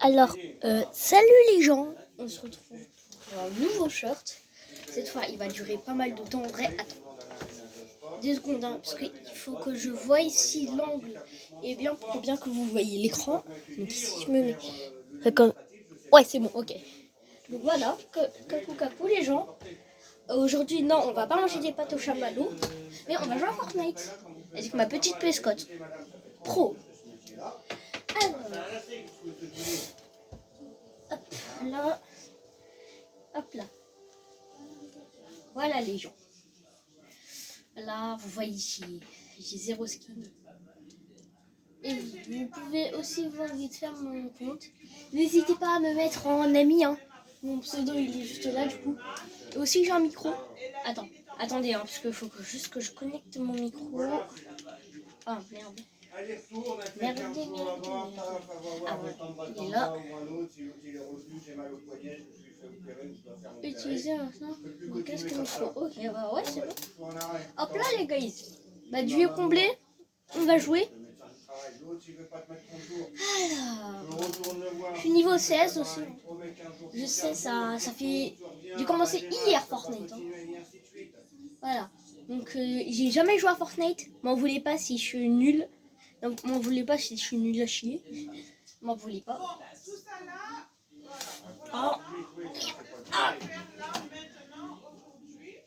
Alors, salut les gens, on se retrouve pour un nouveau short. Cette fois, il va durer pas mal de temps. En vrai, attends, 2 secondes, hein, parce qu'il faut que je voie ici l'angle. Et bien, pour bien que vous voyez l'écran. Donc ici, je me mets comme... Ouais, c'est bon, ok. Donc voilà, coucou les gens. Aujourd'hui, non, on va pas manger des pâtes au chamallow, mais on va jouer à Fortnite avec ma petite pescotte pro. Alors, hop là, hop là. Voilà les gens. Là, vous voyez ici, j'ai 0 skin. Et vous pouvez aussi voir vite faire mon compte. N'hésitez pas à me mettre en ami, hein. Mon pseudo il est juste là du coup. Et aussi j'ai un micro. Attendez, hein, parce qu'il faut juste que je connecte mon micro. Ah merde. Merde. Ah ouais, il est là. Utiliser maintenant mon casque micro. Ok, bah ouais, c'est bon. Hop là les gars. Bah duo comblé, on va jouer. Alors, je suis niveau 16 aussi. Je sais, ça fait... J'ai commencé hier Fortnite. Hein. Voilà. Donc, j'ai jamais joué à Fortnite. M'en voulez pas si je suis nul. Donc, m'en voulez pas si je suis nul à chier. M'en voulez pas. Oh. Ah.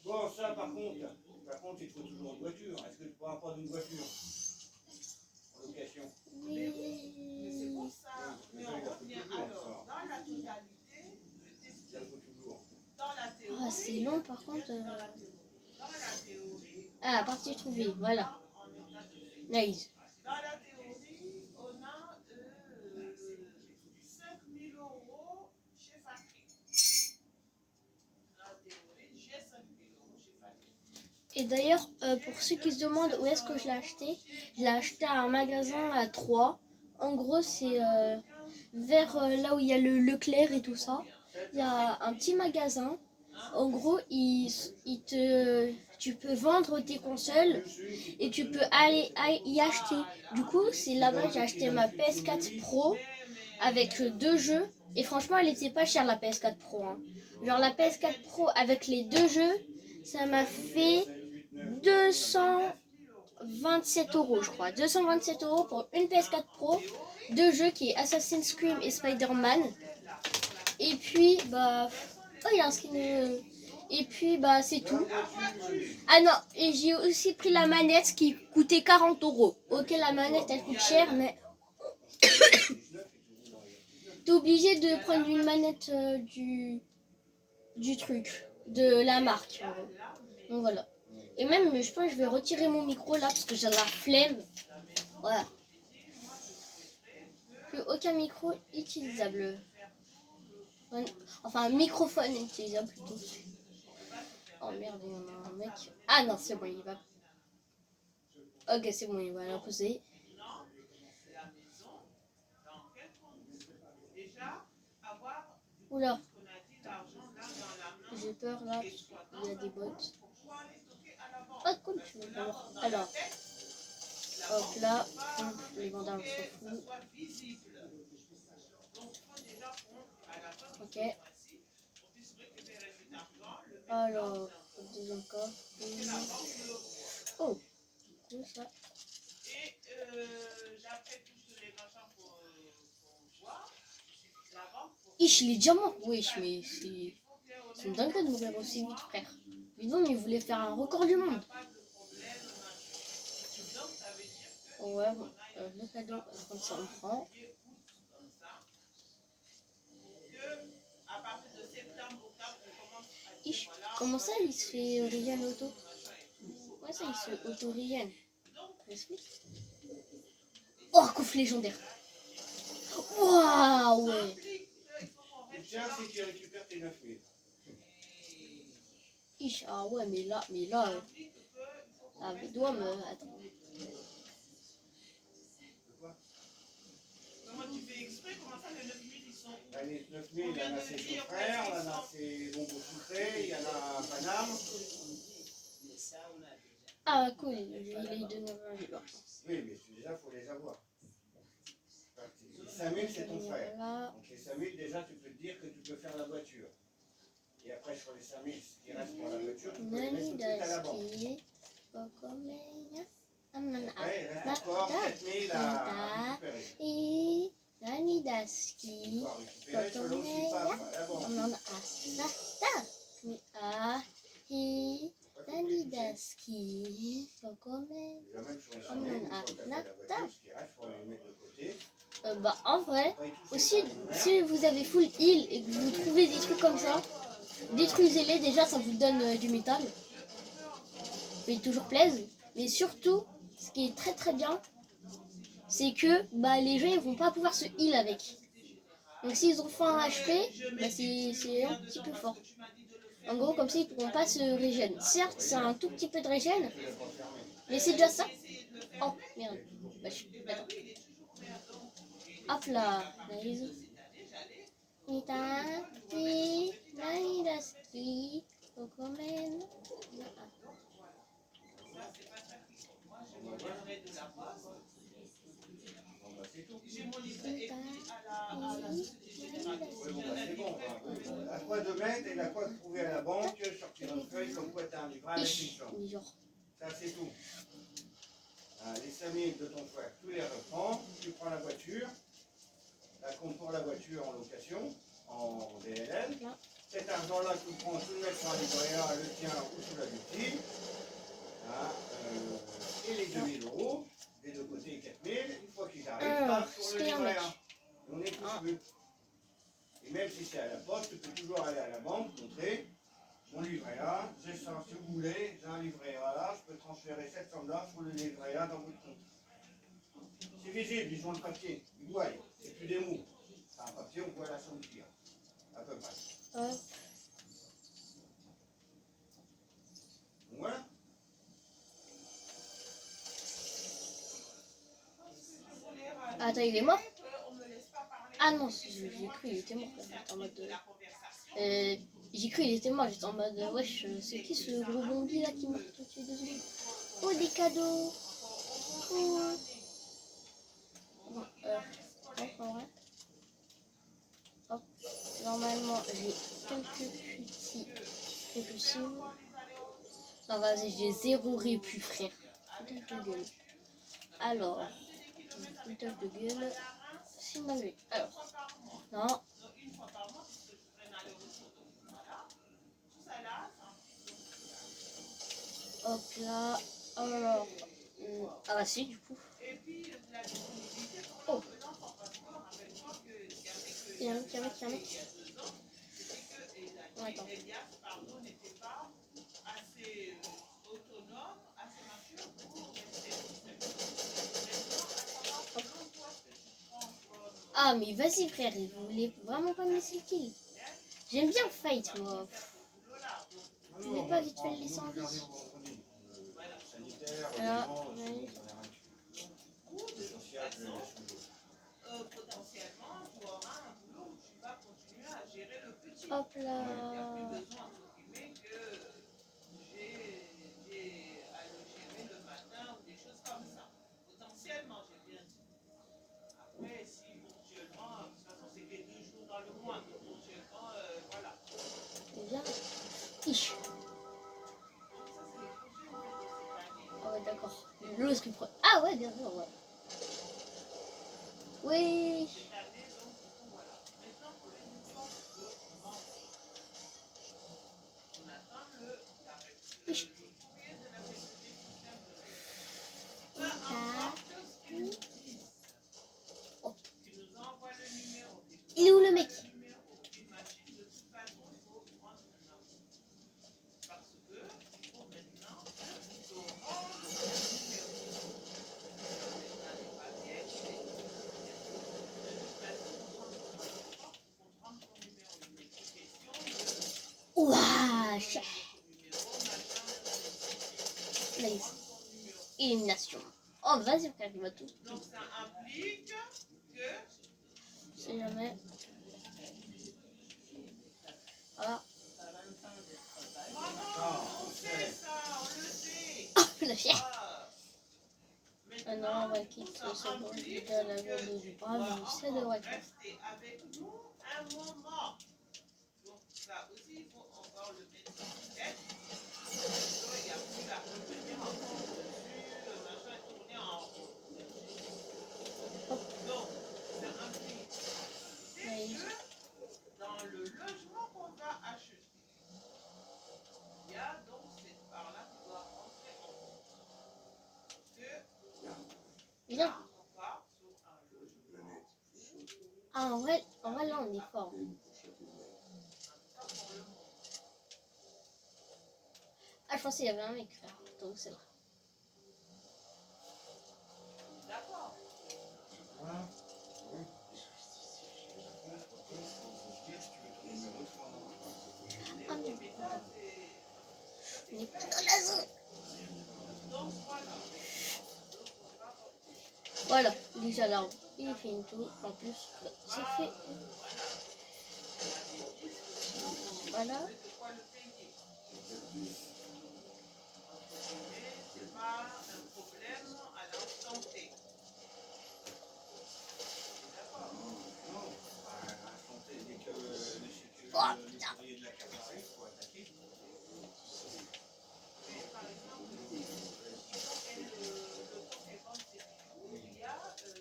Bon, ça, par contre, il faut toujours une voiture. Est-ce que tu pourras prendre une voiture en location? Mais c'est pour ça. Mais on revient alors dans la totalité. Dans la théorie. Ah, c'est long par contre. Dans la théorie. Ah, partie trouvée, voilà. Nice. Dans la théorie, on a 5 000 € chez Fakri. Dans la théorie, j'ai 5 000 € chez Fakri. Et d'ailleurs, pour ceux qui se demandent où est-ce que je l'ai acheté à un magasin à Troyes. En gros, c'est vers là où il y a le Leclerc et tout ça. Il y a un petit magasin. En gros, tu peux vendre tes consoles et tu peux aller y acheter. Du coup, c'est là-bas que j'ai acheté ma PS4 Pro avec 2 jeux. Et franchement, elle était pas chère la PS4 Pro. Hein. Genre la PS4 Pro avec les 2 jeux, ça m'a fait 227 € je crois. 227 € pour une PS4 Pro, 2 jeux qui est Assassin's Creed et Spider-Man. Et puis, bah... Oh, il y a un skin... Et puis, bah, c'est tout. Ah non, et j'ai aussi pris la manette qui coûtait 40 €. Ok, la manette, elle coûte cher, mais... T'es obligé de prendre une manette du truc, de la marque. Donc voilà. Et même, je pense que je vais retirer mon micro là parce que j'ai la flemme. Voilà. Plus aucun micro utilisable. Enfin, un microphone utilisable plutôt. Oh merde, il y en a un mec. Ah non, c'est bon, il va. Ok, c'est bon, il va la poser. Oula. J'ai peur là, parce qu'il y a des bots. Oh, cool, tu veux voir. Alors, hop là, les gendarmes s'en foutent. Ok. Alors, deuxième coffre. Oh, c'est ça. Ich, les diamants. Wesh, mais c'est une dinguerie de mourir aussi vite, frère. Dis donc, mais il voulait faire un record du monde. Ouais, bon, le cadeau, comme ça on prend. Ich, comment ça il se fait Ryan auto? Ouais, ça il se auto-Ryan. Oh, coffre légendaire. Waouh, ouais. Tiens, c'est qui récupère tes 9 000. Ich, ah ouais, mais là, ah, mais doigt me... Attends. Comment tu fais exprès? Comment ça, les 9 000 ils sont où? Les 9 000, il y en a ses chauds frères, il y en a ses bonbons sucrés, il y en a un Paname. Ah, cool, il a eu de 9 ans. Oui, mais celui-là, il faut les avoir. 5000, c'est ton frère. Voilà. Donc les 5000, déjà, tu peux te dire que tu peux faire la voiture. Et après, sur les 5000, ce qui reste pour la voiture, tu peux les mettre tout de suite à la banque. Après, il reste encore 4000 à récupérer. Nanidaski. Tu vas récupérer selon si tu passes à la banque. Nanidaski. Déjà, même sur les 5000, une fois que tu as fait la voiture, ce qui reste, il faut les mettre de côté. Bah en vrai, Après, tout aussi, ça, si vous avez full heal et que vous trouvez des trucs comme ça, détruisez-les déjà, ça vous donne du métal. Mais toujours plaise. Mais surtout, ce qui est très très bien, c'est que bah, les gens ils vont pas pouvoir se heal avec. Donc s'ils ont fait un HP, bah, c'est un petit peu fort. En gros, comme ça ils pourront pas se régène. Certes, c'est un tout petit peu de régène, mais c'est déjà ça. Oh merde. Bah, attends. Hop là. Nice. Nitaki, Nanidaski, Kokomen. bon, bah, c'est tout. J'ai mon livret et puis à la Société Générale. Ouais, bon, bah, c'est bon. Bah, à quoi de mettre et à quoi de trouver à la banque, sortir une feuille comme quoi tu as un livret avec une chambre. Ça, c'est tout. Les 5000 de ton frère, tu les reprends, tu prends la voiture, la compte pour la voiture en location, en DLL. Cet argent-là, tu le prends, tu le mets sur un livret A, le tien ou sur la victime. Et les 2000 €, des deux côtés 4000, une fois qu'ils arrivent, part sur le livret A. On est tous plus. Et même si c'est à la poste, tu peux toujours aller à la banque, montrer mon livret A, j'ai ça, si vous voulez, j'ai un livret A, je peux transférer 700 $ sur le livret A dans votre compte. C'est visible, ils ont le papier, ils voient, c'est plus des mots. C'est un papier, on voit la somme qu'il y a, à peu près. Donc voilà. Attends, il est mort? Ah non, j'ai cru il était mort. J'étais en mode. J'ai cru il était mort, j'étais en mode. Wesh, c'est qui ce gros zombie là qui meurt tout de suite? Désolé. Oh, des cadeaux! Oh. Bon, hop, en vrai. Hop, normalement j'ai quelques petits. Non, vas-y, j'ai 0 répu, frère. Foutage de gueule. Alors, foutage de gueule. C'est mal vu. Alors, non. Hop là. Alors, ah bah si, du coup. Oh. Il y a un mec, il y a un mec. Attends. Ah mais vas-y frère, vous voulez vraiment pas me laisser le kill? J'aime bien fight moi. Je vais pas vite fait le laisser en vie. Voilà. Hop là. Bien. Ich. Ah ouais d'accord. L'autre qui prend. Ah ouais bien sûr ouais. Oui. Ich. Oh. Il est où le mec? Ouah, nice. Élimination. Oh, vas-y, frère, il va tout. Donc ça implique que. Si jamais. Voilà. On sait ça, on le sait. Oh, la fière. Ah non, on va le fixe seconde de la journée du brave, ça devrait être rester avec nous un moment. Donc ça aussi, il faut encore le mettre en tête. Il n'y a plus à revenir encore dessus, le machin tourner en rond. Donc, ça implique que dans le logement qu'on va acheter, il y a donc cette part-là qui doit rentrer en compte. Que bien. là, on part sur un logement. Ah, en vrai, là, on est fort. Ah, je pensais qu'il y avait un mec, frère. Donc, c'est là. D'accord. Voilà. Ah, non. Mais ça, On est pas dans la zone. donc voilà. Voilà, déjà là, il fait une tour. En plus, c'est fait. Voilà. C'est quoi le payer? C'est pas un problème à l'instant T. D'accord. Non, à l'instant T, dès que le Oh, putain. courrier de la carte arrive, il faut attaquer. Mais par exemple, quand elle, le temps qu'elle vend ses bijoux, il y a un peu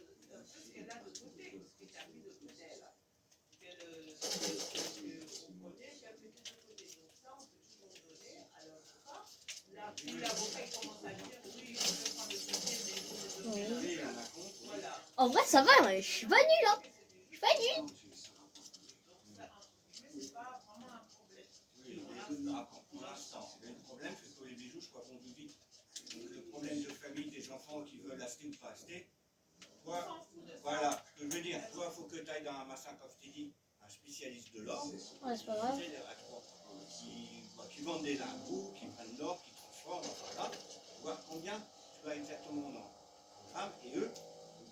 ce qu'elle a de côté, ce qui t'a mis de côté là. Vous prenez qu'elle mettait de côté. Donc ça, on peut toujours donner à l'avocat. Là, puis l'avocat il commence à dire oui, je vais prendre le côté, mais il faut me donner Oui, là. on a compte. Voilà. En vrai, ça va, hein, je suis pas nulle, hein. Je suis pas nulle. Donc ça, entre guillemets, c'est pas vraiment un problème. Oui, pour l'instant. Le problème, c'est que les bijoux, je crois qu'on vit vite. Donc, le problème de famille, des enfants qui veulent acheter ou pas acheter, On toi, s'en fout de ça. voilà, ce que je veux dire, toi, il faut que tu ailles dans un massin, comme je t'ai dit, un spécialiste de l'or, Ouais, c'est pas grave. qui vendent des lingots, qui prennent l'or, qui transforment, voilà, voir combien tu as exactement en grammes, et eux,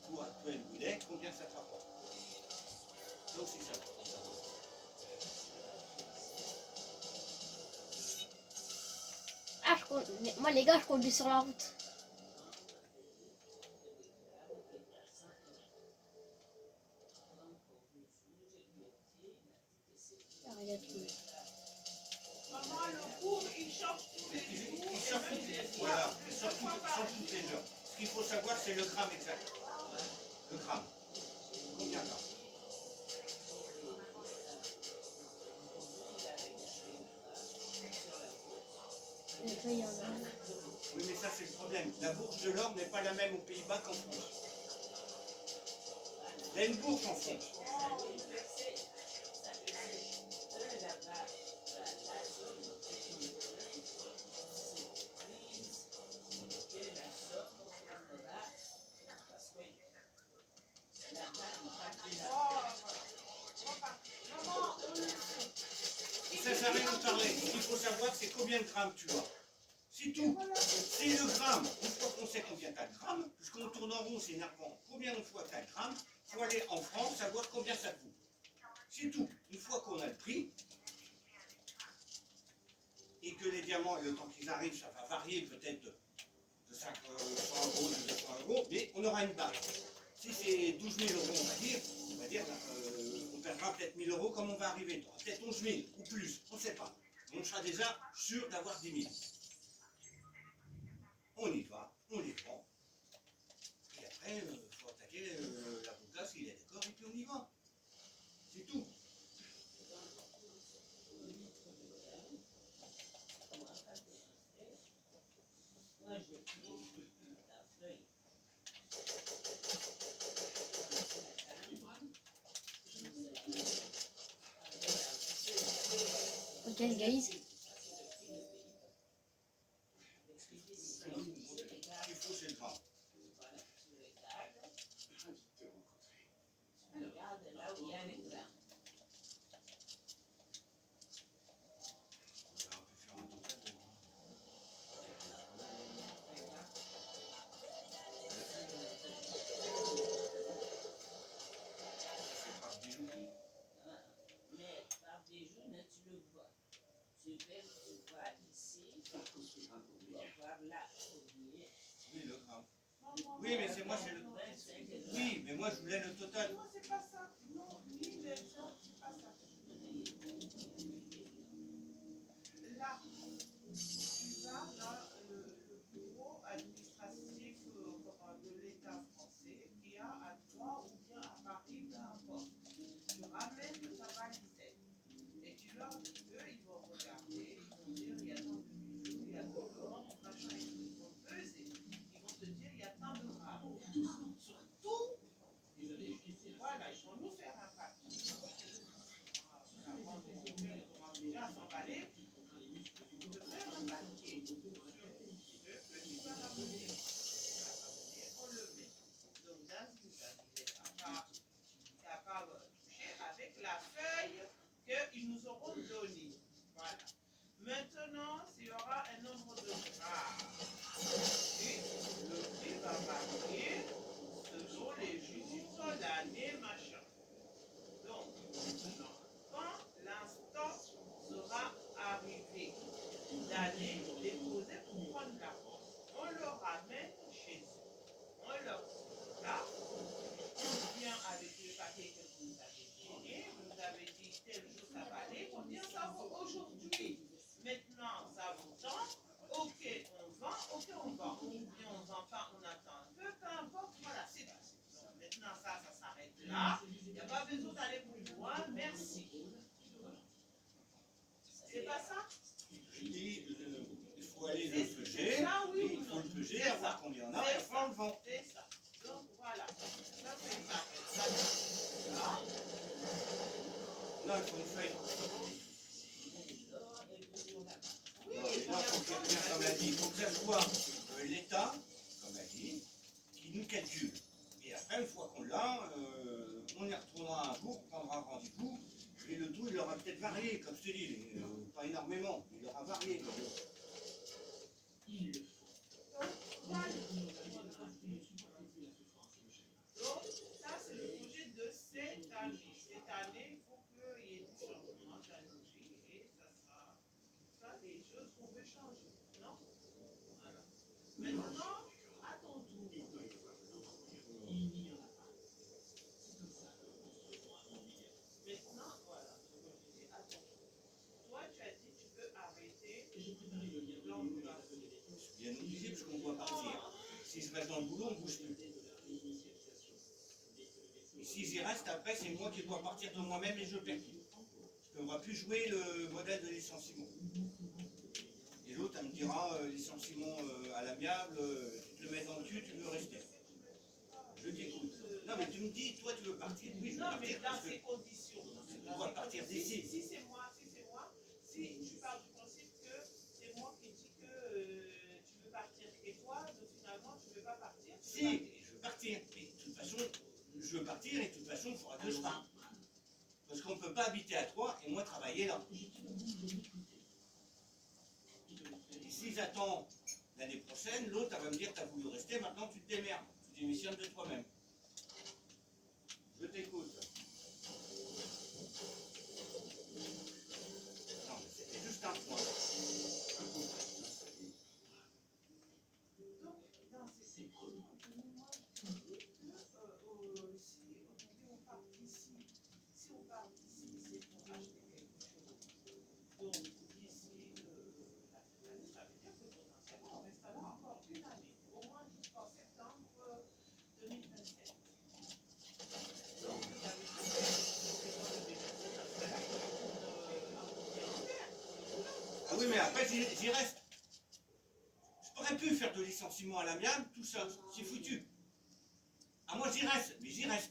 toi et le boulet, combien ça te rapporte. Donc c'est ça. Ah, moi, les gars, je conduis sur la route. Ah, regarde tout. Maman, le cours, il change tous les jours. Ils sortent voilà, ils sortent toutes les heures. Ce qu'il faut savoir, c'est le gramme exact. Le gramme. Combien de grammes? Les gars, il y en a. Oui, mais ça, c'est le problème. La bourse de l'or n'est pas la même aux Pays-Bas qu'en France. Il y a une bourse en France. Ça sert à rien de parler. Ce qu'il faut savoir, c'est combien de grammes tu as. C'est tout. C'est le gramme. Une fois qu'on sait combien tu as de grammes, puisqu'on tourne en rond, c'est énervant. Combien de fois tu as de grammes, il faut aller en France, savoir combien ça coûte. C'est tout. Une fois qu'on a le prix, et que les diamants, le temps qu'ils arrivent, ça va varier peut-être de 500 euros, de 200 euros, mais on aura une base. Si c'est 12 000 euros, on va dire on perdra peut-être 1 000 euros comme on va arriver. Peut-être 11 000 ou plus, on ne sait pas. On sera déjà sûr d'avoir 10 000. On y va, on les prend. Et après, il faut attaquer l'avocat s'il est d'accord et puis on y va. C'est tout. Ok, les guys. Ce qu'il faut, c'est le gramme. Oui, le gramme. Oui, mais c'est moi, c'est le... Oui, mais moi, je voulais le total. Non, c'est pas ça. Non, ni les gens, c'est pas ça. Là, tu vas dans le bureau administratif de l'État français qui a à toi ou bien à Paris, peu importe. Tu ramènes ta valise et tu leur dis eux, ils vont regarder, ils vont dire il y a tant de bijoux, il y a tant de or, machin et tout. Ils vont peser, ils vont te dire il y a tant de grammes. Surtout, voilà, ils vont nous faire un papier. Avant de commencer déjà à s'emballer, de faire un papier sur ce que tu vas ramener. On le met. Donc, dans une salle, il est capable de toucher avec la feuille qu'ils nous auront donnée. Voilà. Maintenant, s'il y aura un nombre de grammes, et le prix va varier selon les jours, l'année, machin. Donc, quand l'instant sera arrivé d'aller déposer pour prendre la poste, on le ramène chez eux. On leur dit là, on vient avec le papier que vous nous avez donné, vous nous avez dit tel jour ça va aller, on vient ça vaut aujourd'hui. Maintenant, ça vaut tant, ok, on vend, ou bien on vend pas, on attend un peu importe, voilà, c'est tout. Donc, maintenant, ça s'arrête là, il n'y a pas besoin d'aller plus loin, merci. C'est pas ça? Je dis, il faut aller le C'est peser, ça, oui, il faut le peser, voir combien on a, et après on le vend. c'est ça. Donc, voilà. Ça, c'est ça. Là. Non, il faut une feuille. Oui, Non, il faut que, comme elle dit, il faut que ça soit l'État, comme elle dit, qui nous calcule. Et après, une fois qu'on l'a, on y retournera un jour, on prendra rendez-vous, et le tout, il aura peut-être varié, comme je te dis, pas énormément, il aura varié. Donc, ça, c'est le projet de cette année. Cette année, il faut qu'il y ait du changement d'analogie et ça sera ça des choses qu'on veut changer. Non? Voilà. Maintenant, à ton tour. Maintenant, voilà. Je dis à ton tour. Toi, tu as dit tu veux arrêter l'emploi. C'est bien obligé, parce qu'on doit partir. Si je reste dans le boulot, on ne bouge plus. Et si j'y reste, après, c'est moi qui dois partir de moi-même et je perds. On ne va plus jouer le modèle de licenciement. Et l'autre, elle me dira, licenciement à l'amiable, tu te le mets dans le cul, tu veux rester. Je t'écoute. Non, mais tu me dis, toi, tu veux partir. Oui, je veux Non, partir. mais dans ces conditions. On va partir d'ici. Si c'est moi, si tu pars du principe que c'est moi qui dis que tu veux partir et toi, finalement, tu ne veux pas partir. Si, je veux partir. Mais de toute façon, je veux partir et de toute façon, il faudra que je parte. Parce qu'on ne peut pas habiter à Troyes et moi travailler là. Et si j'attends l'année prochaine, l'autre, elle va me dire, t'as voulu rester, maintenant tu te démerdes. Tu démissionnes de toi-même. Je t'écoute. Non, mais c'était juste un point. Donc, dans ces conditions, moi, je dis que si on part d'ici, c'est pour acheter quelque chose. Donc, d'ici la fin de l'année, ça veut dire que potentiellement, on restera là encore une année, au moins jusqu'en septembre 2027. Donc, ça veut dire que septembre 2027, ça serait la Ah oui, mais après, j'y reste. Je pourrais plus faire de licenciement à l'amiable, tout ça, c'est foutu. Ah, moi j'y reste, mais j'y reste.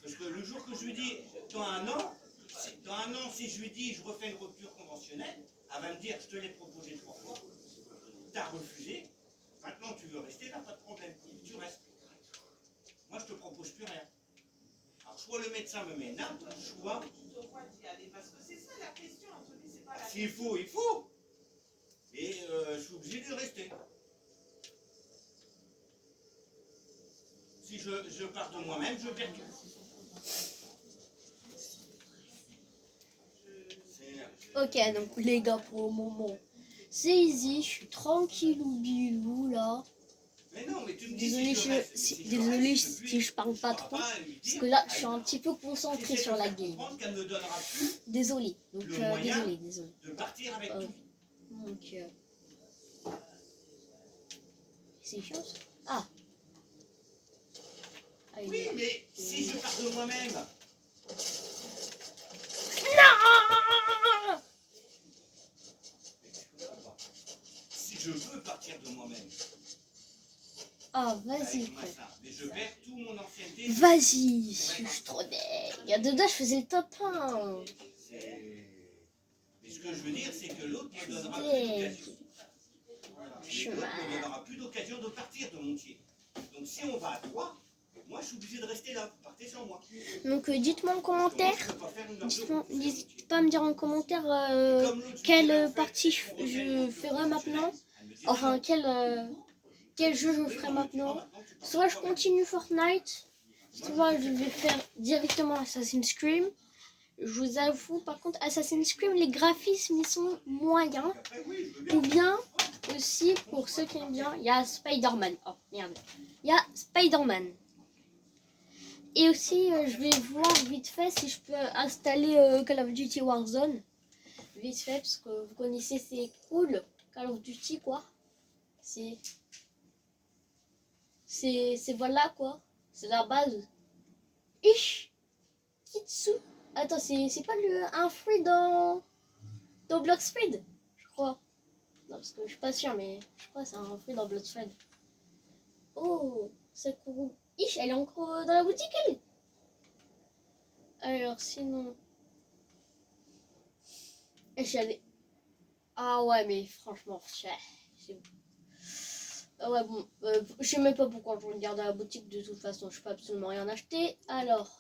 Parce que le jour que je lui dis, dans un an, si je lui dis, je refais une rupture conventionnelle, elle va me dire, je te l'ai proposé 3 fois, t'as refusé, maintenant tu veux rester, là, pas de problème, tu restes. Moi je te propose plus rien. Alors soit le médecin me met n'importe soit... tu te vois d'y aller, parce que c'est ça la question, Anthony, c'est pas la S'il faut, il faut. Et je suis obligé de rester. Si je pars de moi-même, je perds tout. Ok, donc les gars, pour le moment, C'est easy, je suis tranquille ou bilou là. Mais non, mais tu me dis Désolée, si je reste, si je désolée reste, si je parle pas tu trop. pourras lui Parce dire, que là, je ah, suis un petit peu concentrée j'essaie sur de la faire game. comprendre qu'elle ne donnera plus Désolée. Donc, le moyen désolée. de partir avec tout. Donc, c'est chiant ça. Ah. Ah, Oui, mais si je pars de moi-même, Non. si je veux partir de moi-même, Ah, vas-y. avec ça, mais je perds tout mon ancienneté. Vas-y, je suis trop deg. Il y a dedans, je faisais le top 1. Mais ce que je veux dire, c'est que l'autre ne donnera plus Deg. d'occasion. L'autre ne donnera plus d'occasion de partir de Montier. Donc si on va à 3, moi je suis obligé de rester là. Vous partez sans moi. Donc, dites-moi en commentaire. Parce que moi, je peux pas faire une heure de route. N'hésitez pas à me dire en commentaire quelle partie je ferai maintenant. Enfin, quel jeu je ferai maintenant. Soit je continue Fortnite, soit je vais faire directement Assassin's Creed. Je vous avoue, par contre, Assassin's Creed, les graphismes, ils sont moyens. Ou bien, aussi, pour ceux qui aiment bien, il y a Spider-Man. Oh, merde. Il y a Spider-Man. Et aussi, je vais voir vite fait si je peux installer Call of Duty Warzone. Vite fait, parce que vous connaissez, c'est cool. Call of Duty, quoi. C'est voilà, quoi. C'est la base. Ish Kitsu. Attends, c'est pas un free dans Bloxfred, je crois. Non, parce que je suis pas sûre, mais je crois que c'est un free dans Bloxfred. Oh, c'est cool. Ish, elle est encore dans la boutique, elle. Alors, sinon... J'allais... Ah ouais, mais franchement, c'est... Ah ouais, bon, je sais même pas pourquoi je regarde à la boutique, de toute façon, je peux absolument rien acheter. Alors,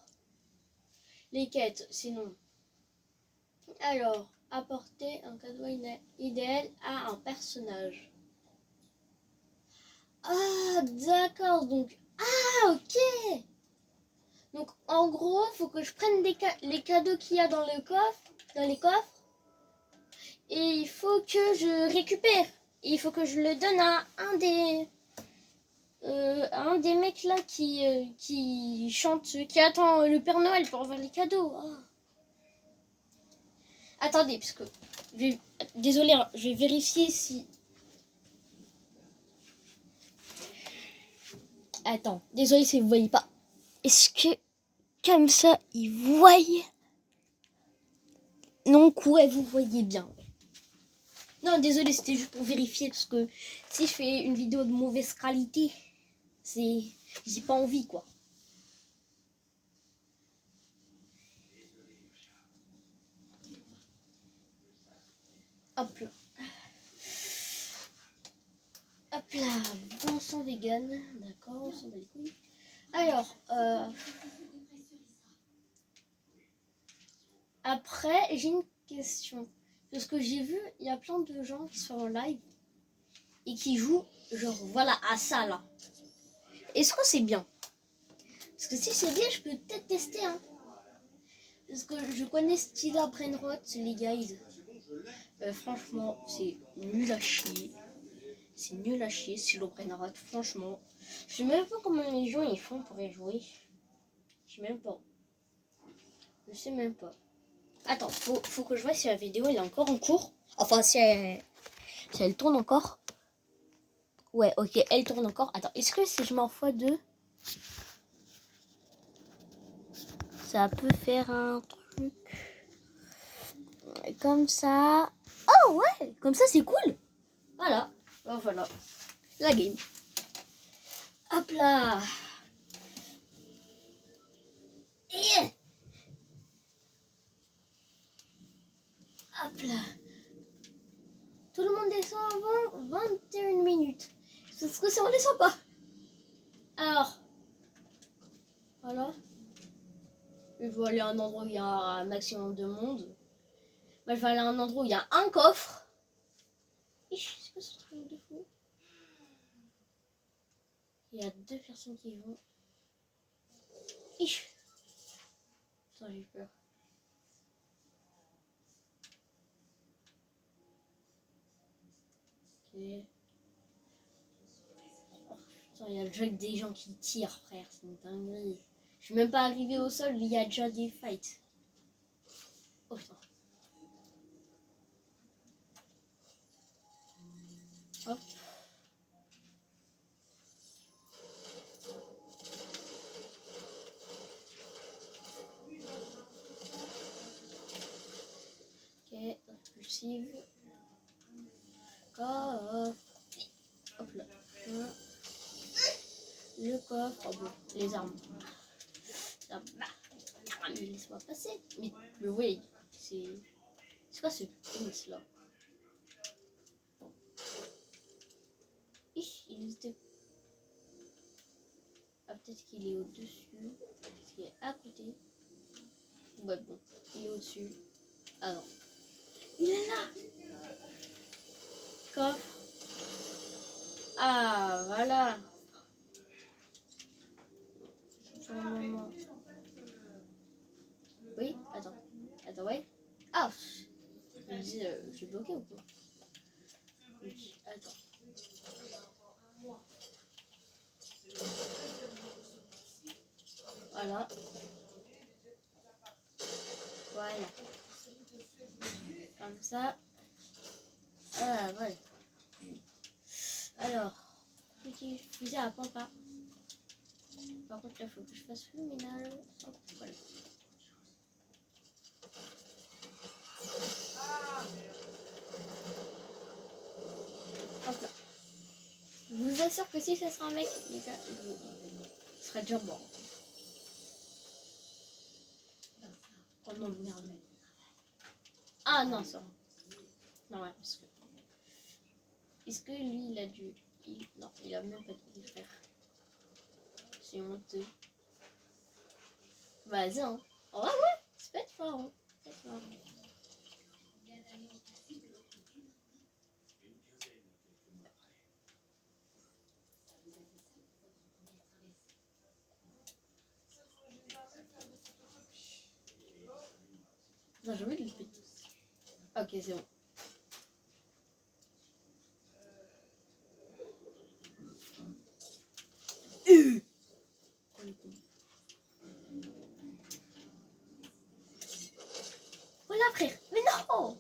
les quêtes, sinon... Alors, apporter un cadeau idéal à un personnage. Ah, d'accord, donc... Ah, ok. Donc, en gros, faut que je prenne les cadeaux qu'il y a dans le coffre, dans les coffres. Et il faut que je récupère. Et il faut que je le donne à un des mecs là qui chante, qui attend le Père Noël pour avoir les cadeaux. Ah. Attendez, parce que... Désolé, hein, je vais vérifier si... Attends, désolé si vous voyez pas. Est-ce que, comme ça, ils voient? Non, ouais, vous voyez bien. Non, désolé, c'était juste pour vérifier, parce que si je fais une vidéo de mauvaise qualité, j'ai pas envie, quoi. Hop là. Hop là, bon sang vegan, d'accord, on s'en bat les couilles. Alors, après, j'ai une question. Parce que j'ai vu, il y a plein de gens qui sont en live et qui jouent, genre, voilà, à ça, là. Est-ce que c'est bien? Parce que si c'est bien, je peux peut-être tester, hein. Parce que je connais Stila Brainrot, les guys. Franchement, c'est nul à chier. C'est nul à chier, Stila Brainrot, franchement. Je sais même pas comment les gens ils font pour y jouer. Je sais même pas. Je sais même pas. Attends, faut que je vois si la vidéo elle est encore en cours. Enfin, si elle tourne encore. Ouais, ok, elle tourne encore. Attends, est-ce que si je m'en x2, ça peut faire un truc comme ça? Oh ouais, comme ça c'est cool. Voilà, oh, voilà, la game. Hop là. Et... Hop là. Tout le monde descend avant 21 minutes. Parce que ça on descend pas. Alors, voilà. Je vais aller à un endroit où il y a un maximum de monde. Bah, je vais aller à un endroit où il y a un coffre. C'est quoi ce truc de fou? Il y a 2 personnes qui vont. Attends, j'ai peur. il y a déjà des gens qui tirent, frère, c'est une dinguerie. Je suis même pas arrivé au sol, il y a déjà des fights. Oh putain. Hop. Ok, impulsive. Coffre. Hop là. Le coffre. Oh bon, les armes. Ah, mais laisse-moi passer. Mais oui, c'est quoi ce pince là? Il était. Ah, peut-être qu'il est au-dessus. Peut-être qu'il est à côté. Ouais, bon, il est au-dessus. Ah non. Il est là! Coffre. Ah, voilà. Oui, attends. Attends, ouais. Ah! Je me dis, je suis bloqué ou quoi? Oui, attends. Voilà. Voilà. Comme ça. Ah, voilà. Alors, petit fusil à pompe. Par contre, là, il faut que je fasse le ménage. Hop, voilà. Hop là. Je vous assure que si ça sera un mec, les gars, il serait déjà mort. Oh non, merde. Ah non, ça. Non, ouais, parce que. Est-ce que lui, il a dû. Non, il a même pas dû le faire. C'est honteux. Vas-y, hein. Oh, ouais, c'est pas être fort, hein. C'est pas être fort. Non, j'ai envie de le péter. Ok, c'est bon. Voilà, frère. Mais non!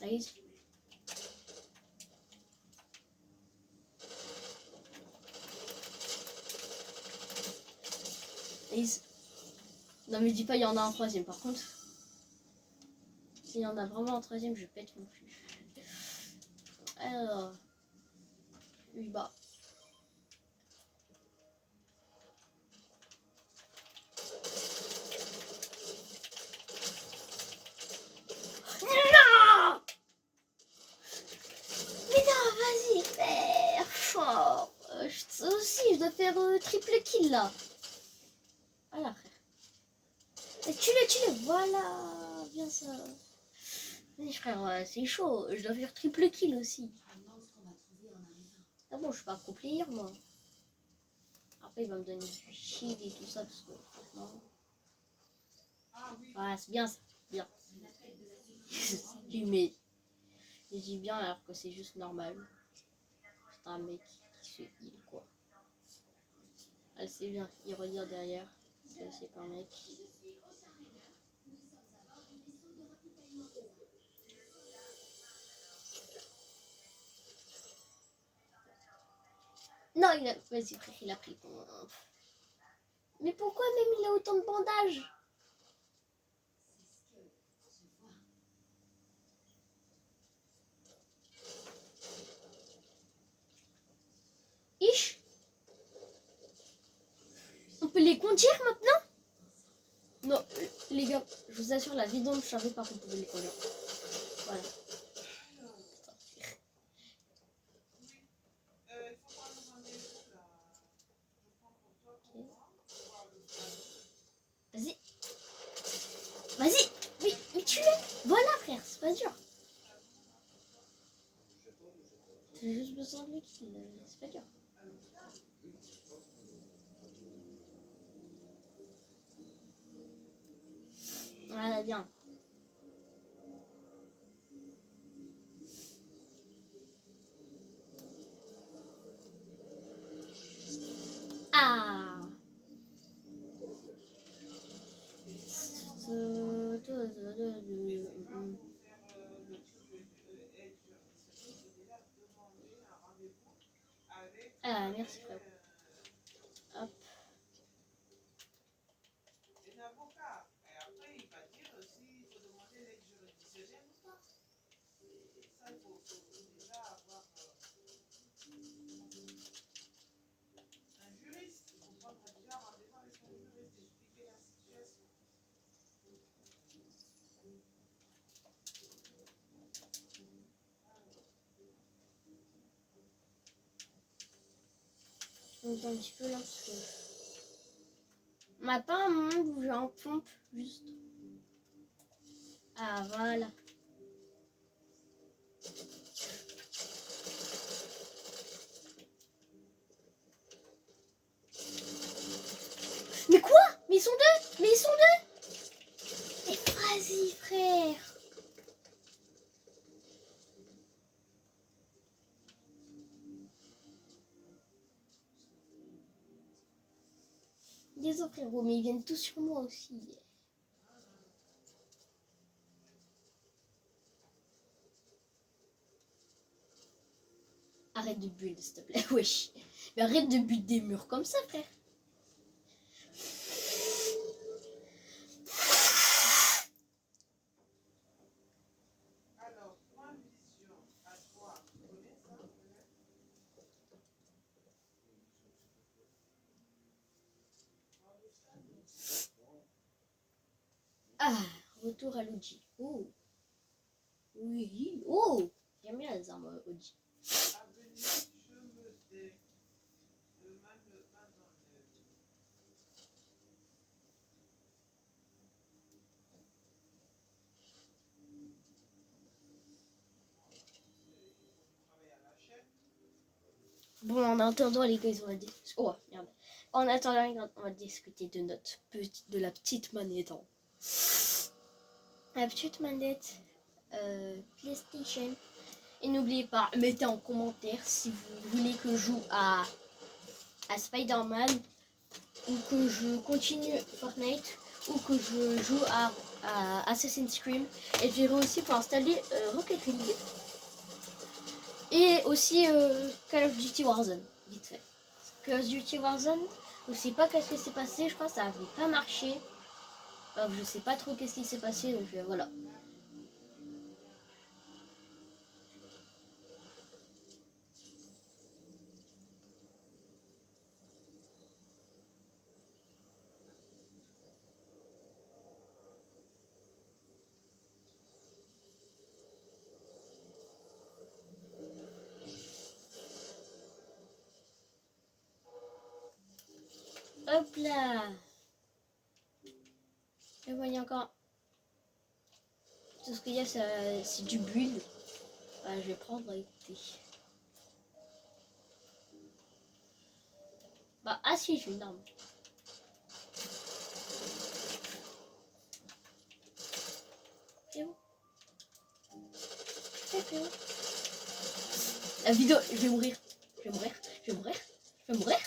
Nice. Nice. Non, mais dis pas, il y en a un troisième. Par contre, s'il y en a vraiment un troisième, je pète mon cul. Alors, oui, bah. Non! Mais non, vas-y, frère. Oh, aussi, je dois faire triple kill là. Voilà, frère. Et tue-le, voilà. Bien ça. Mais frère, c'est chaud. Je dois faire triple kill aussi. Ah bon, je suis pas pro player, moi. Après, il va me donner du shield et tout ça, parce que franchement. Ouais, c'est bien ça. Bien. Mais je dis bien alors que c'est juste normal. C'est un mec qui se heal, quoi. Ah, c'est bien. Il regarde derrière. C'est pas un mec. Non, il a. Vas-y, frère, il a pris ton. Mais pourquoi même il a autant de bandages? Ich. On peut les conduire maintenant? Non, les gars, je vous assure, la vidéo ne changeait pas qu'on pouvait les conduire. Voilà. Vas-y. Vas-y. Mais tue-le. Voilà, frère, c'est pas dur. J'ai juste besoin de lui, c'est pas dur. Voilà, bien. Ah. Ah, merci frère. Hop. Un avocat. Et après, il va dire s'il faut demander l'aide juridictionnelle ou pas. Ça, il faut déjà avoir un juriste. Il faut prendre déjà rendez-vous avec un juriste, expliquer la situation. Donc un petit peu là parce que on n'a pas un moment où j'en pompe juste. Ah voilà. Mais quoi? Mais ils sont deux? Mais ils sont deux? Mais vas-y frère. Désolé frérot, mais ils viennent tous sur moi aussi. Arrête de bulle s'il te plaît, wesh. Mais arrête de buter des murs comme ça frère. Alors, ma vision à toi, tu connais ça peut-être? Ah, retour à l'Oji. Oh. Oui. Oh. J'aime bien les armes Oji. Avenue, je me dé. Demain, ne pas dans le. Travailler à la chaîne. Bon, en attendant les gars, on va discuter. Oh merde. En attendant les gars, on va discuter de de la petite manette. La petite manette PlayStation. Et n'oubliez pas, mettez en commentaire si vous voulez que je joue à Spider-Man ou que je continue Fortnite ou que je joue à Assassin's Creed. Et je verrai aussi pour installer Rocket League. Et aussi Call of Duty Warzone, vite fait. Call of Duty Warzone, je sais pas qu'est-ce qui s'est passé, je crois que ça avait pas marché. Je sais pas trop qu'est-ce qui s'est passé, donc voilà. Hop là. Et voyez encore. Tout ce qu'il y a, c'est du build. Je vais prendre à écouter. Ah si, j'ai une arme. C'est bon. C'est bon. La vidéo, je vais mourir. Je vais mourir. Je vais mourir. Je vais mourir.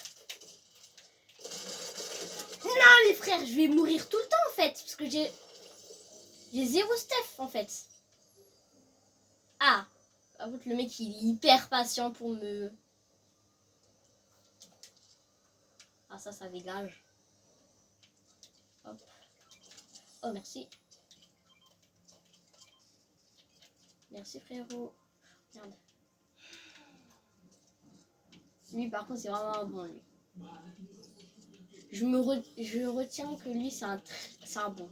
Non les frères, je vais mourir tout le temps en fait. Parce que j'ai zéro stuff en fait. Ah. Par contre le mec il est hyper patient pour me... Ah ça dégage. Hop. Oh merci. Merci frérot. Merde. Lui par contre c'est vraiment un bon lui. Je retiens que lui c'est un bon.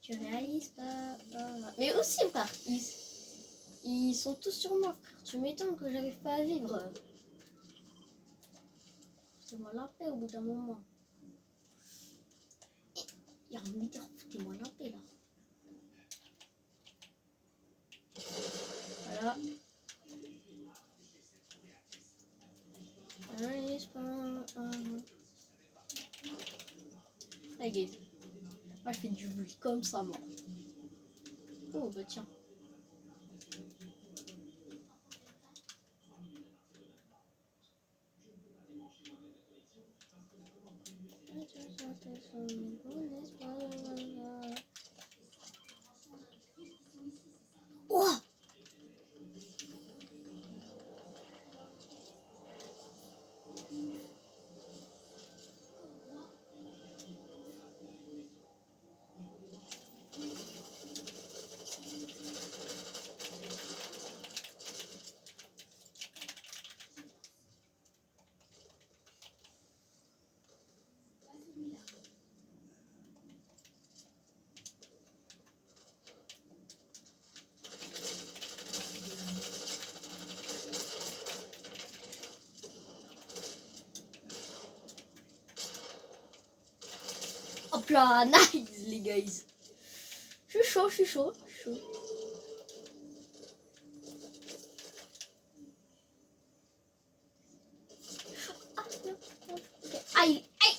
Tu réalises pas. Mais aussi par ils sont tous sur moi frère. Tu m'étonnes que j'arrive pas à vivre. Foutez-moi la paix au bout d'un moment. Il y a un leader, foutez-moi la paix là. Voilà. Allez, moi je fais du bruit comme ça moi. Oh bah tiens. Oh! Hop là, nice les guys. Je suis chaud, je suis chaud, je suis chaud. Ah, non, non. Ok. Aïe, aïe.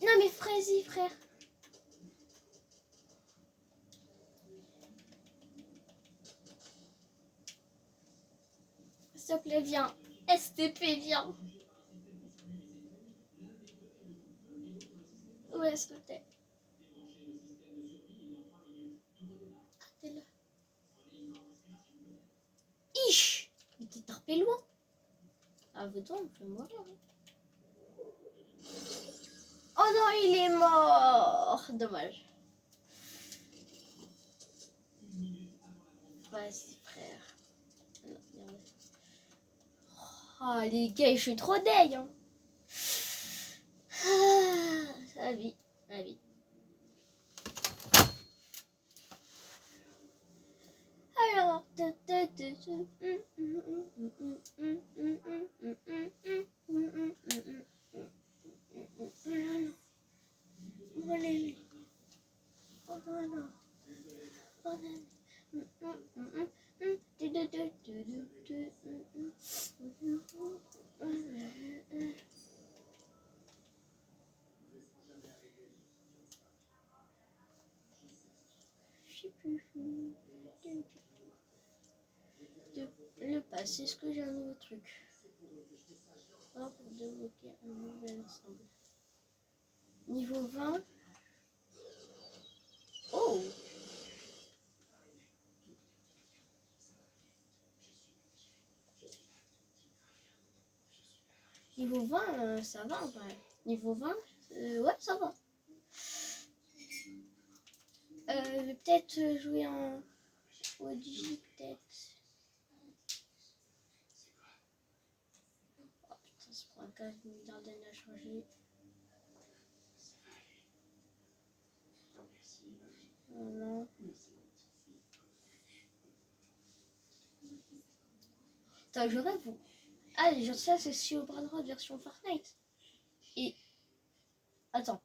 Non mais Frézy, frère. S'il te plaît, viens. STP, viens. Ouais, s'il te plaît. Ah, t'es là. Ich. Mais t'es tarpé loin. Ah, veux-toi, on peut mourir. Oh non, il est mort. Dommage. Vas-y, frère. Non, merde. Oh, les gars, je suis trop deg. Hein. Ah, la vie, la vie. Alors, le passé, est-ce que j'ai un nouveau truc? Pour débloquer un nouvel ensemble. Niveau 20. Oh! Niveau 20, ça va en vrai. Niveau 20, ouais, ça va. Je vais peut-être jouer en OG, peut-être. Oh putain, ça prend 15 minutes à changer. Voilà. Attends, je rêve. Ah, les gens, ça, c'est si au bras droit version Fortnite. Et. Attends.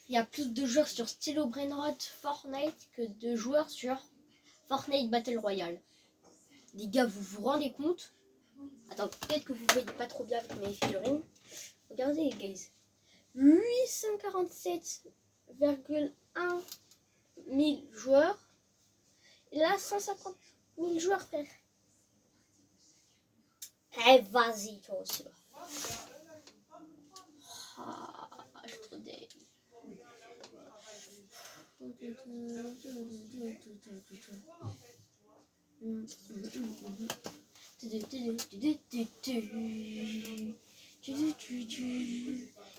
Il y a plus de joueurs sur Stylo Brainrot Fortnite que de joueurs sur Fortnite Battle Royale. Les gars, vous vous rendez compte? Attends, peut-être que vous voyez pas trop bien avec mes figurines. Regardez, les guys. 847,1 000 joueurs. Et là, 150 000 joueurs, frère. Eh, vas-y, toi aussi. Ah, je suis trop dé. Et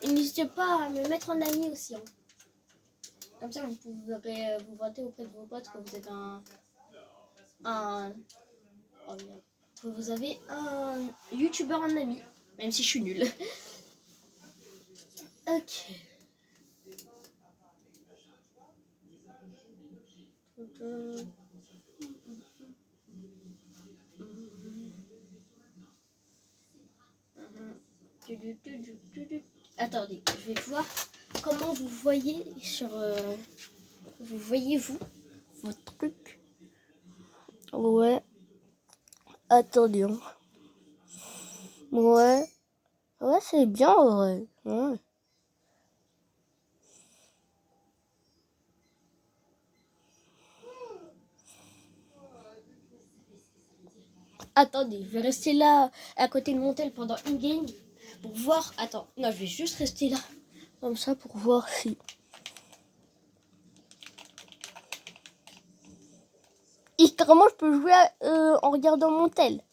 n'hésitez pas à me mettre en ami aussi. Hein. Comme ça, vous pourrez vous vanter auprès de vos potes que vous êtes oh, que vous avez un youtubeur en ami, même si je suis nulle. Ok. Attendez, je vais voir comment vous voyez sur... vous voyez vous votre truc. Ouais. Attendez. Hein. Ouais. Ouais, c'est bien en vrai. Ouais. Attendez, je vais rester là à côté de mon tel pendant une game pour voir. Attends, non, je vais juste rester là. Comme ça pour voir si. Et carrément, je peux jouer en regardant mon tel.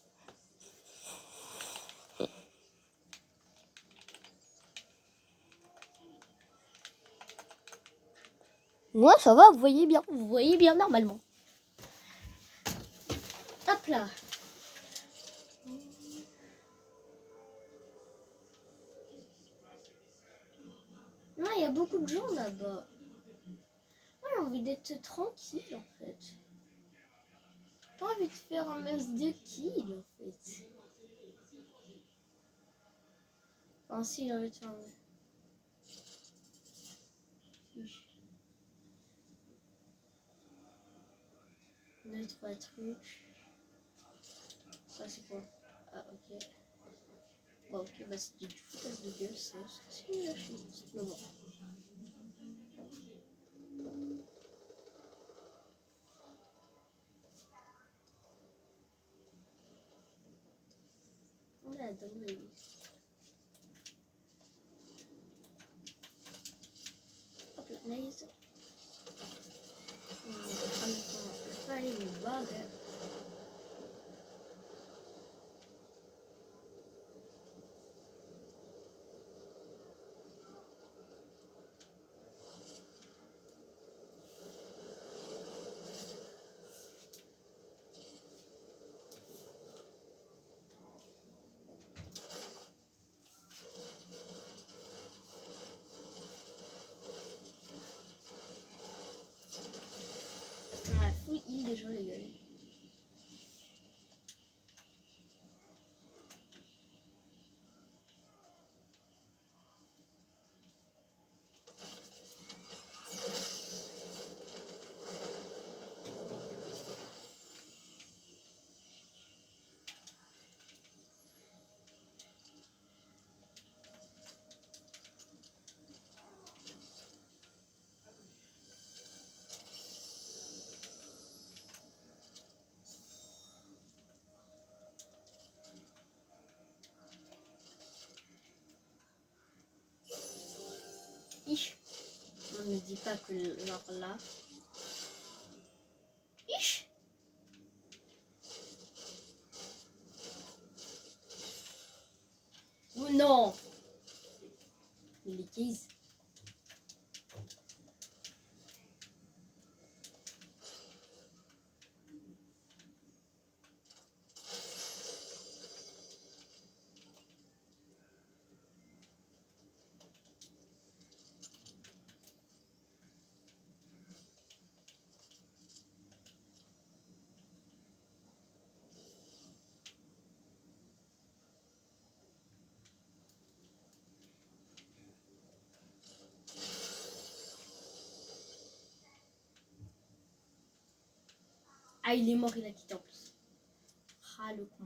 Moi, ça va, vous voyez bien. Vous voyez bien normalement. Hop là. Non, il y a beaucoup de gens là-bas. Moi, j'ai envie d'être tranquille en fait. J'ai pas envie de faire un max de kills en fait. Enfin, si, j'ai envie de faire un. 2-3 trucs. Ça, c'est quoi? Ah, ok. Bon, ok, bah c'est du foutage de gueule, ça. C'est nul à chier. Mais bon. On a donné. Hop là, nice. En même temps, on peut pas aller me barrer. On a full heal déjà, les gars. Ich. On ne dit pas que genre là. Ich. Oh non. Les keys. Ah, il est mort, il a quitté en plus. Ah, le con.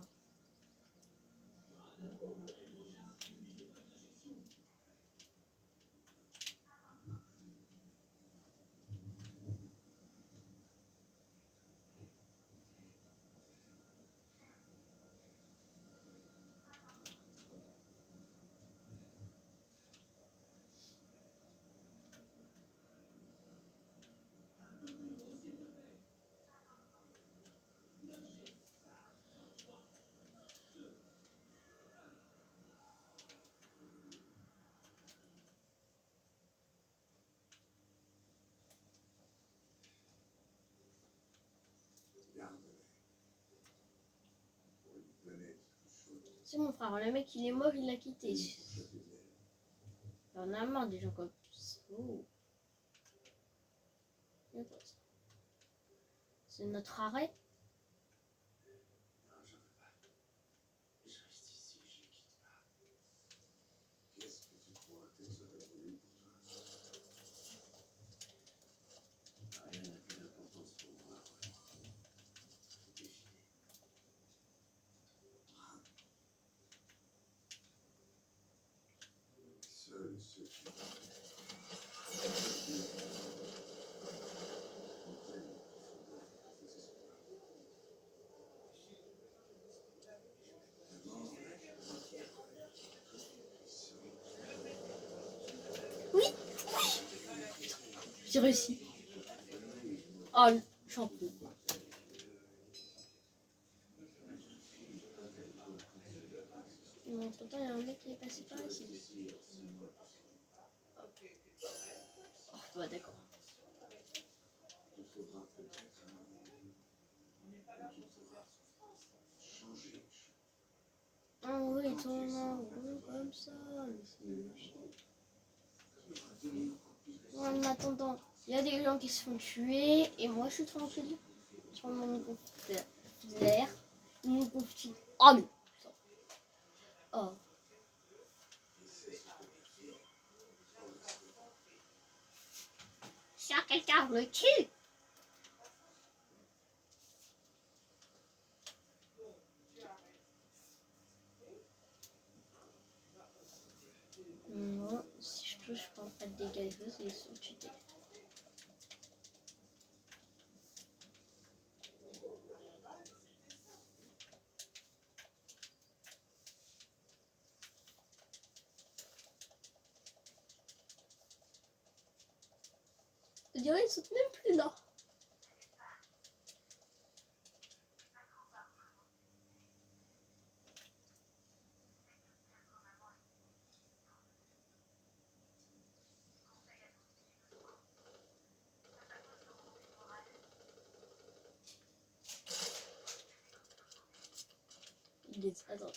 C'est mon frère, le mec il est mort, il l'a quitté. On a marre des gens comme ça. Oh. C'est notre arrêt. J'ai réussi. Oh, j'en peux. Non, pourtant, il y a un mec qui est passé par ici. Oh, ouais, d'accord. Ah oui, ils sont là, comme ça. En attendant, il y a des gens qui se font tuer et moi je suis tranquille sur mon groupe d'air. Mon groupe. Oh mais putain. Oh. Si quelqu'un le tue. Non, si je touche, je prends pas de dégâts, c'est ils sont tués. Je dirais ils sont même plus là. Attends.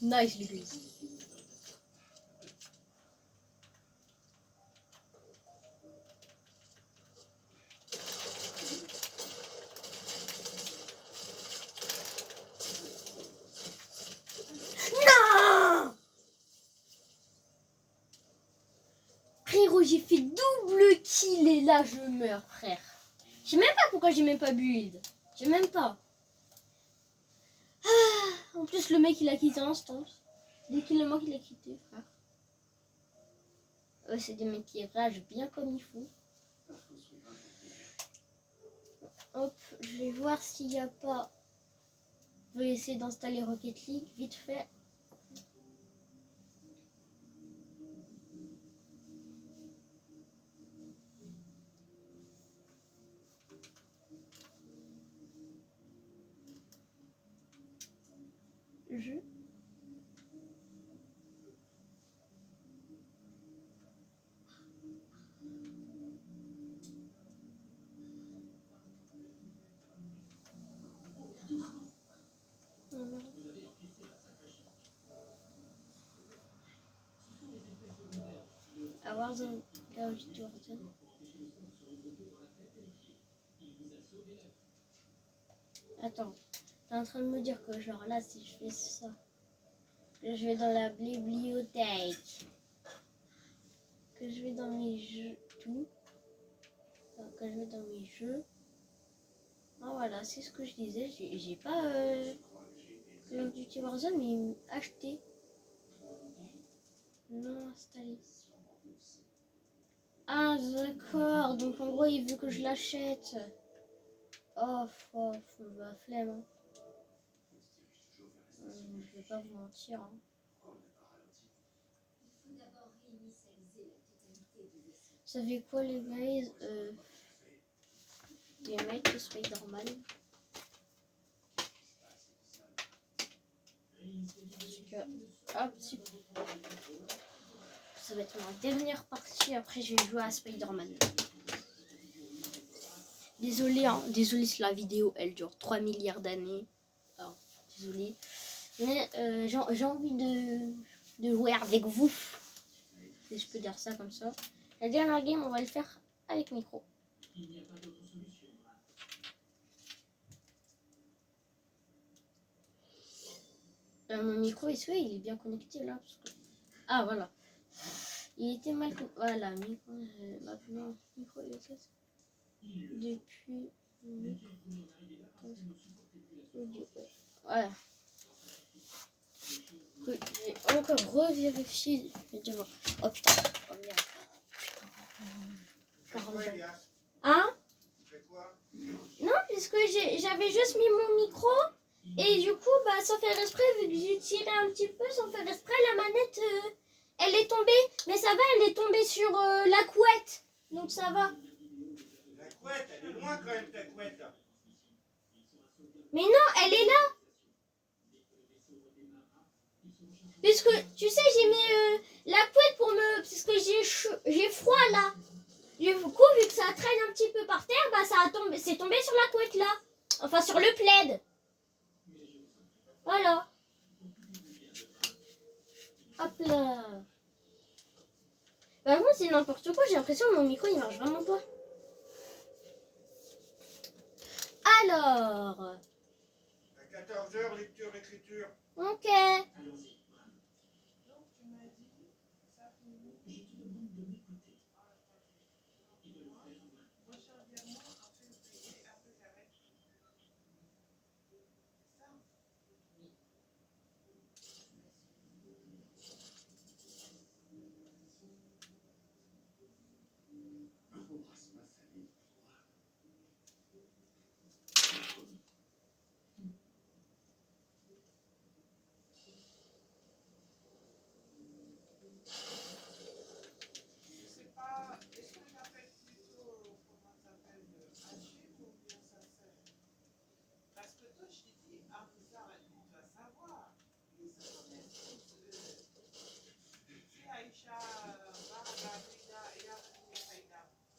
Nice les gars. Non frérot, j'ai fait double kill et là je meurs frère. Je sais même pas pourquoi j'ai même pas build. J'ai même pas. Ah, en plus le mec il a quitté instance. Dès qu'il est mort il a quitté frère. Ouais, c'est des mecs qui ragent bien comme il faut. Hop, je vais voir s'il n'y a pas. Je vais essayer d'installer Rocket League vite fait. Je. À Warzone, là où j'étais Warzone. Attends, t'es en train de me dire que genre là si je fais ça, que je vais dans la bibliothèque, que je vais dans mes jeux, tout, enfin, que je vais dans mes jeux. Ah voilà, c'est ce que je disais, j'ai pas Call of Duty Warzone mais acheté. Non installé. Ah d'accord, donc en gros il veut que je l'achète. Oh, bah, flemme. Hein. Je vais pas vous mentir. Hein. savez quoi les guys, les mecs de Spider-Man. Hop, ça va être ma dernière partie, après je vais jouer à Spider-Man. Désolé, hein, désolé si la vidéo elle dure 3 milliards d'années. Alors, désolé. Mais j'ai envie de jouer avec vous. Si je peux dire ça comme ça. La dernière game, on va le faire avec micro. Mon micro, il est bien connecté là. Parce que... Ah, voilà. Il était mal connecté. Voilà, micro, micro il est depuis... Voilà. J'ai encore revérifié. Oh putain. Oh merde. Hein? Non, parce que j'avais juste mis mon micro. Et du coup, bah, sans faire exprès, vu que j'ai tiré un petit peu, sans faire exprès, la manette, elle est tombée. Mais ça va, elle est tombée sur la couette. Donc ça va. La couette, elle est loin quand même ta couette. Mais non, elle est là. Puisque, tu sais, j'ai mis la couette pour me... Parce que j'ai froid là. Du coup, vu que ça traîne un petit peu par terre, bah c'est tombé sur la couette là. Enfin, sur le plaid. Voilà. Hop là. Bah moi, c'est n'importe quoi. J'ai l'impression que mon micro, il marche vraiment pas. Alors. À 14h, lecture, écriture. Ok.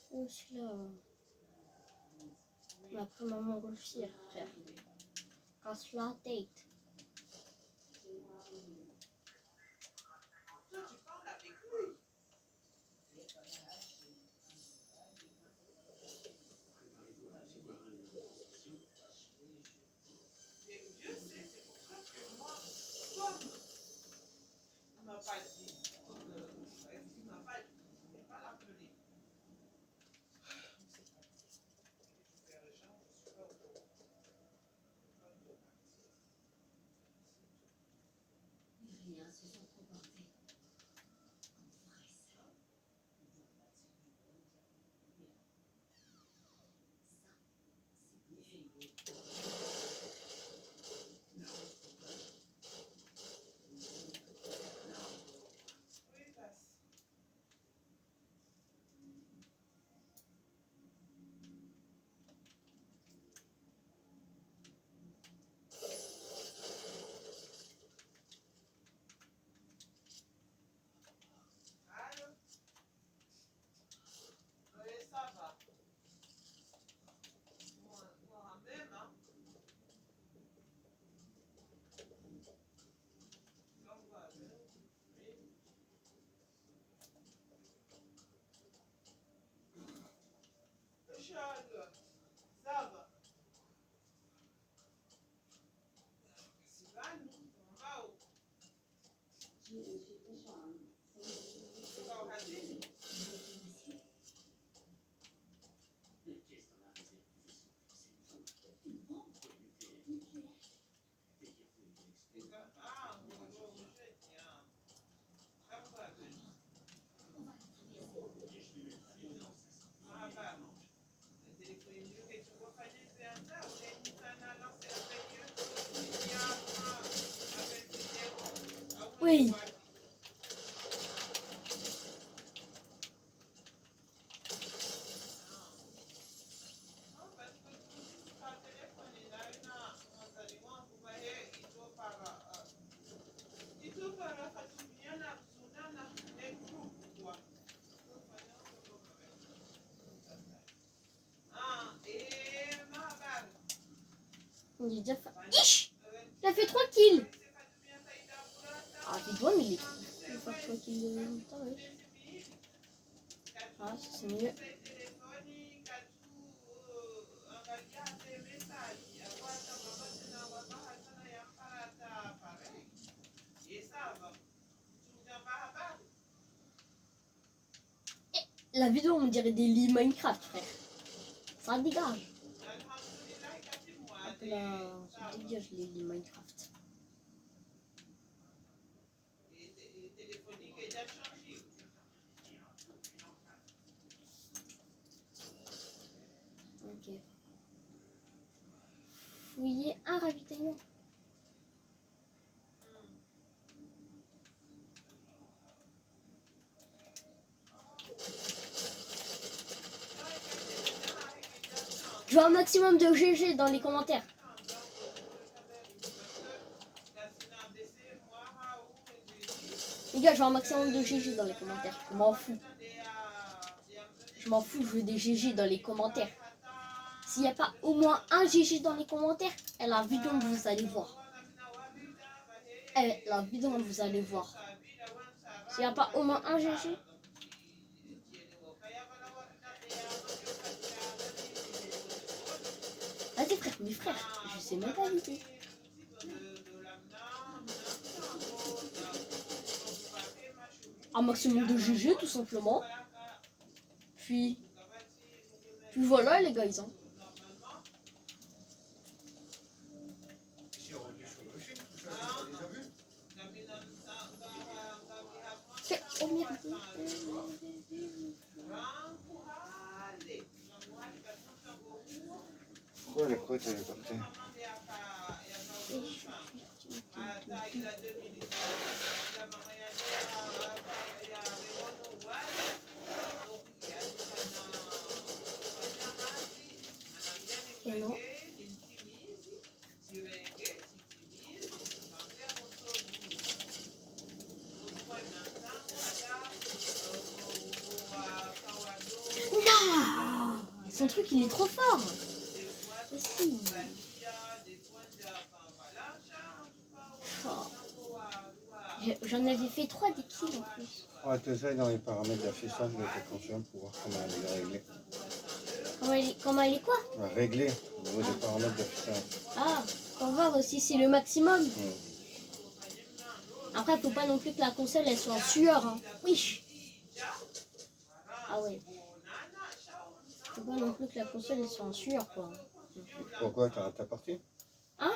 Oh, celui-là. Mais après, maman va le faire, frère. Casse la tête. Oui. J'ai déjà fait. Ich! Il a fait 3 kills! Ah, puis toi, mais il est trop. Il va faire 3 kills de même temps, ouais. Ah, ça c'est mieux. La vidéo, on dirait des lits Minecraft, frère. Ça dégage. Hop là, ça dégage les lits Minecraft. Ok. Fouiller un ravitaillement. Je veux un maximum de GG dans les commentaires. Les gars, je veux un maximum de GG dans les commentaires. Je m'en fous. Je m'en fous, je veux des GG dans les commentaires. S'il n'y a pas au moins un GG dans les commentaires, et la vidéo vous allez voir. La vidéo vous allez voir. S'il n'y a pas au moins un GG. Vas-y frère, mes frères, je sais même pas l'idée. Un maximum de GG tout simplement. Puis voilà les gars, ils ont. Oh merde. Pourquoi la croûte elle est partie? Et non. Non, son truc il est trop fort. Si. Oh. J'en avais fait 3 des kills en plus. Ouais, tu sais, dans les paramètres d'affichage de ta console pour voir comment elle est réglée. Comment elle est quoi? Régler au niveau des paramètres d'affichage. Ah, pour voir aussi si c'est le maximum. Après, faut pas non plus que la console elle soit en sueur. Hein. Oui. Ah ouais. Faut pas non plus que la console elle soit en sueur quoi. Pourquoi t'as ta partie? Hein?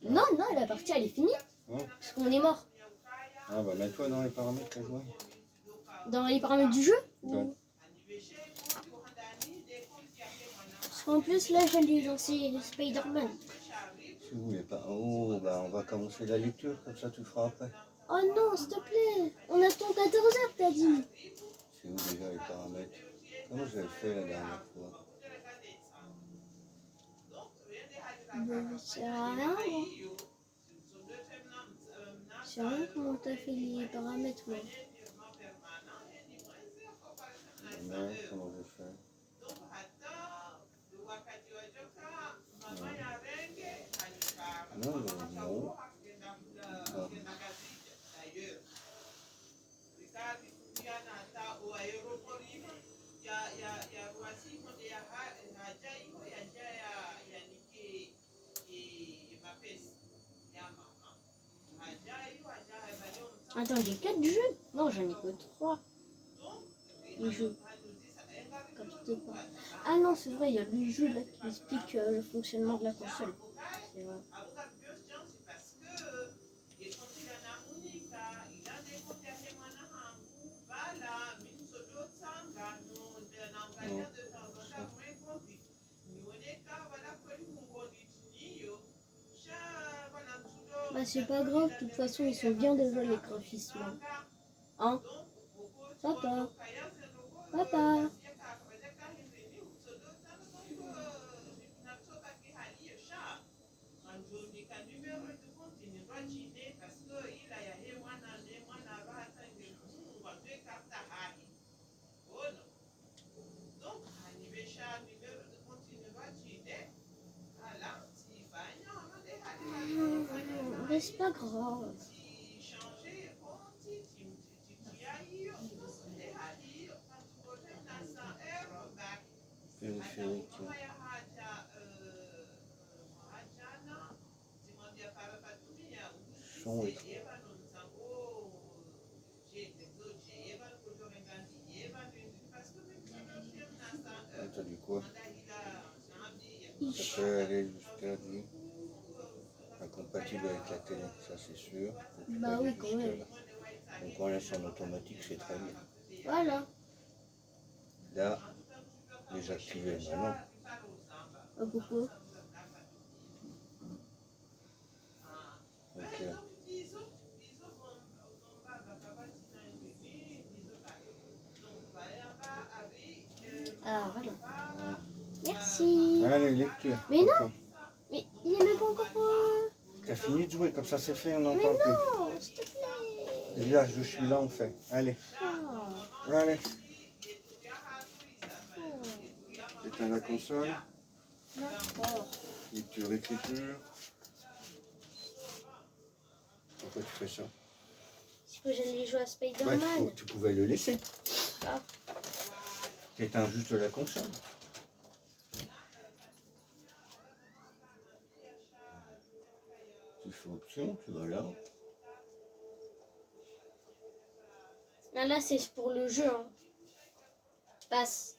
Non, non, la partie elle est finie. Ouais. Parce qu'on est mort. Ah bah mets-toi dans les paramètres à jouer. Dans les paramètres du jeu? Ouais. Parce qu'en plus là j'allais lancer Spider-Man. Si vous voulez pas. Oh bah on va commencer la lecture, comme ça tu feras après. Oh non, s'il te plaît. On attend 14h t'as dit. C'est où déjà les paramètres? Comment j'avais fait la dernière fois? Bon, ça sert à rien. Moi. Je sais rien comment t'as fait les paramètres moi. Non, comment j'ai fait? Non, non. Attends, j'ai 4 jeux? Non, j'en ai que 3. Les jeux. Captez pas. Ah non, c'est vrai, il y a le jeu là qui explique le fonctionnement de la console. C'est vrai. Bah c'est pas grave, de toute façon ils sont bien déjà les graphismes. Hein? Papa? Papa? c'est pas grave. Périphérique. Son et ah, t'as dit quoi? Ça peut aller jusqu'à du incompatible avec la télé, ça c'est sûr. Donc, Bah oui, quand même. là. Donc on laisse en automatique, c'est très bien. Voilà. Là, désactiver, bah non. Ah, pourquoi? Donc, Ah, voilà. Merci. allez, lecture. Mais non. Enfin, Mais il est même pas encore... t'as fini de jouer, comme ça c'est fait, on Mais n'entend plus. non, s'il te plaît. Et là, je suis là, on fait. Allez, Oh. allez. Oh. Éteins la console. D'accord. Lecture, écriture. Pourquoi tu fais ça? Parce que j'allais jouer à Ouais, Spider-Man. tu pouvais le laisser. Ah. T'éteins juste la console. Tu fais option, tu vas là. Là, c'est pour le jeu. Hein. Passe.